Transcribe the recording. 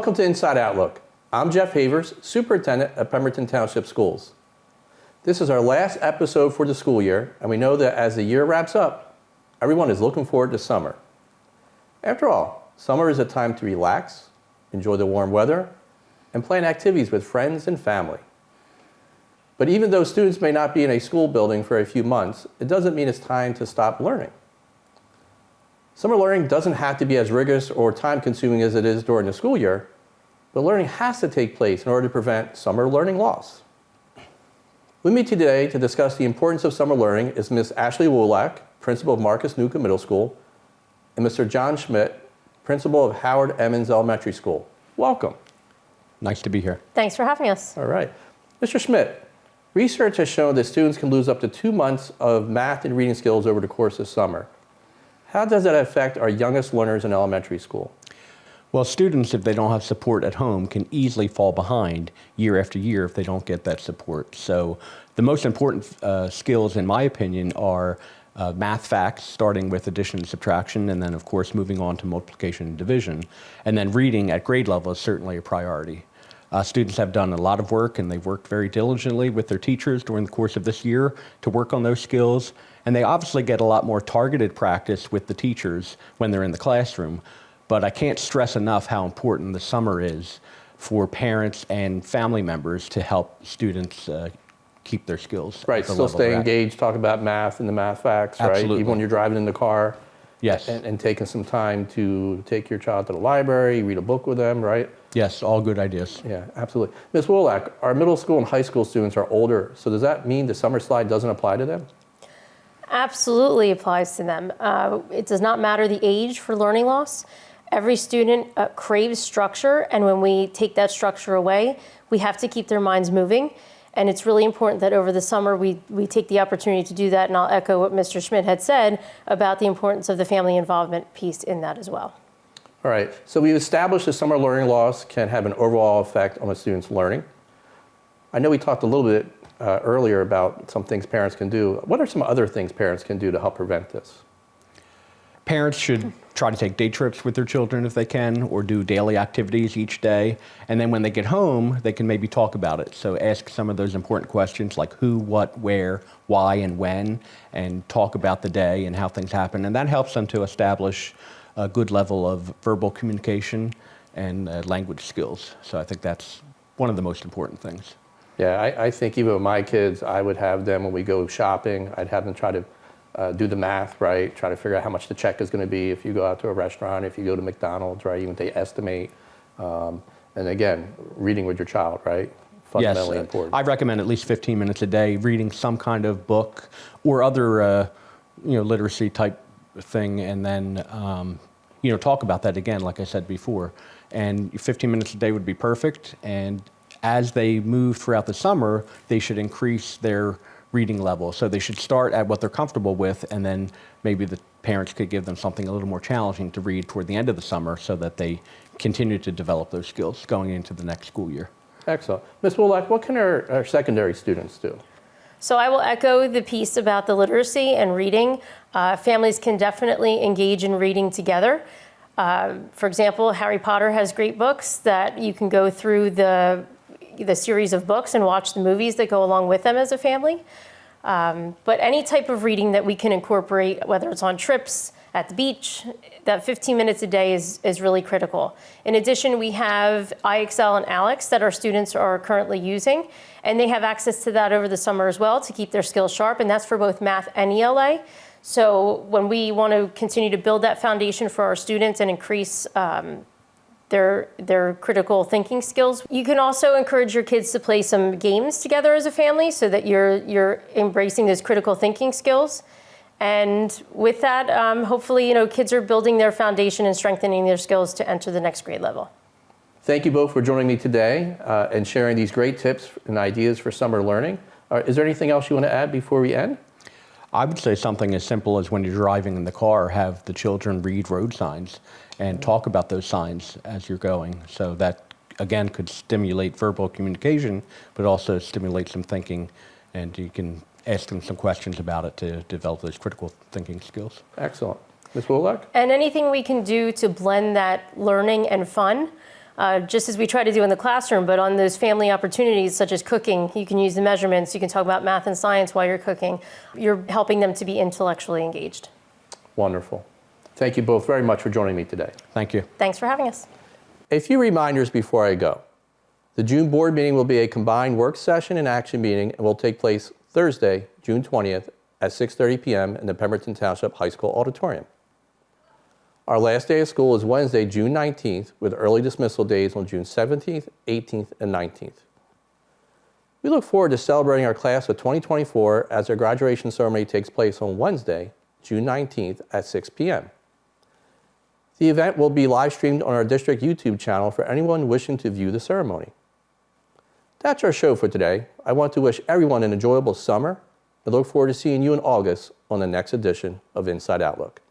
welcome to Inside Outlook. I'm Jeff Havers, Superintendent at Pemberton Township Schools. This is our last episode for the school year, and we know that as the year wraps up, everyone is looking forward to summer. After all, summer is a time to relax, enjoy the warm weather, and plan activities with friends and family. But even though students may not be in a school building for a few months, it doesn't mean it's time to stop learning. Summer learning doesn't have to be as rigorous or time-consuming as it is during the school year, but learning has to take place in order to prevent summer learning loss. With me today to discuss the importance of summer learning is Ms. Ashley Wolak, Principal of Marcus Newcomb Middle School, and Mr. John Schmidt, Principal of Howard Emmons Elementary School. Welcome. Nice to be here. Thanks for having us. All right. Mr. Schmidt, research has shown that students can lose up to 2 months of math and reading skills over the course of summer. How does that affect our youngest learners in elementary school? Well, students, if they don't have support at home, can easily fall behind year after year if they don't get that support. So the most important skills, in my opinion, are math facts, starting with addition and subtraction, and then, of course, moving on to multiplication and division. And then reading at grade level is certainly a priority. Students have done a lot of work, and they've worked very diligently with their teachers during the course of this year to work on those skills. And they obviously get a lot more targeted practice with the teachers when they're in the classroom. But I can't stress enough how important the summer is for parents and family members to help students keep their skills. Right, still stay engaged, talk about math and the math facts, right? Absolutely. Even when you're driving in the car. Yes. And taking some time to take your child to the library, read a book with them, right? Yes, all good ideas. Yeah, absolutely. Ms. Wolak, our middle school and high school students are older, so does that mean the summer slide doesn't apply to them? Absolutely applies to them. It does not matter the age for learning loss. Every student craves structure, and when we take that structure away, we have to keep their minds moving. And it's really important that over the summer we take the opportunity to do that, and I'll echo what Mr. Schmidt had said about the importance of the family involvement piece in that as well. All right, so we've established that summer learning loss can have an overall effect on a student's learning. I know we talked a little bit earlier about some things parents can do. What are some other things parents can do to help prevent this? Parents should try to take day trips with their children if they can, or do daily activities each day. And then when they get home, they can maybe talk about it. So ask some of those important questions like who, what, where, why, and when, and talk about the day and how things happen. And that helps them to establish a good level of verbal communication and language skills. So I think that's one of the most important things. Yeah, I think even with my kids, I would have them when we go shopping, I'd have them try to do the math, right? Try to figure out how much the check is going to be if you go out to a restaurant, if you go to McDonald's, right? Even they estimate. And again, reading with your child, right? Fundamentally important. I recommend at least 15 minutes a day reading some kind of book or other, literacy type thing, and then, talk about that again, like I said before. And 15 minutes a day would be perfect. And as they move throughout the summer, they should increase their reading level. So they should start at what they're comfortable with, and then maybe the parents could give them something a little more challenging to read toward the end of the summer so that they continue to develop those skills going into the next school year. Excellent. Ms. Wolak, what can our secondary students do? So I will echo the piece about the literacy and reading. Families can definitely engage in reading together. For example, Harry Potter has great books that you can go through the series of books and watch the movies that go along with them as a family. But any type of reading that we can incorporate, whether it's on trips, at the beach, that 15 minutes a day is really critical. In addition, we have IXL and ALEX that our students are currently using, and they have access to that over the summer as well to keep their skills sharp, and that's for both math and ELA. So when we want to continue to build that foundation for our students and increase their critical thinking skills. You can also encourage your kids to play some games together as a family so that you're embracing those critical thinking skills. And with that, hopefully, kids are building their foundation and strengthening their skills to enter the next grade level. Thank you both for joining me today and sharing these great tips and ideas for summer learning. Is there anything else you want to add before we end? I would say something as simple as when you're driving in the car, have the children read road signs and talk about those signs as you're going. So that, again, could stimulate verbal communication, but also stimulate some thinking, and you can ask them some questions about it to develop those critical thinking skills. Excellent. Ms. Wolak? And anything we can do to blend that learning and fun just as we try to do in the classroom, but on those family opportunities such as cooking, you can use the measurements, you can talk about math and science while you're cooking. You're helping them to be intellectually engaged. Wonderful. Thank you both very much for joining me today. Thank you. Thanks for having us. A few reminders before I go. The June board meeting will be a combined work session and action meeting and will take place Thursday, June 20th at 6:30 p.m. in the Pemberton Township High School auditorium. Our last day of school is Wednesday, June 19th, with early dismissal days on June 17th, 18th, and 19th. We look forward to celebrating our class of 2024 as our graduation ceremony takes place on Wednesday, June 19th at 6 p.m. The event will be live streamed on our district YouTube channel for anyone wishing to view the ceremony. That's our show for today. I want to wish everyone an enjoyable summer and look forward to seeing you in August on the next edition of Inside Outlook.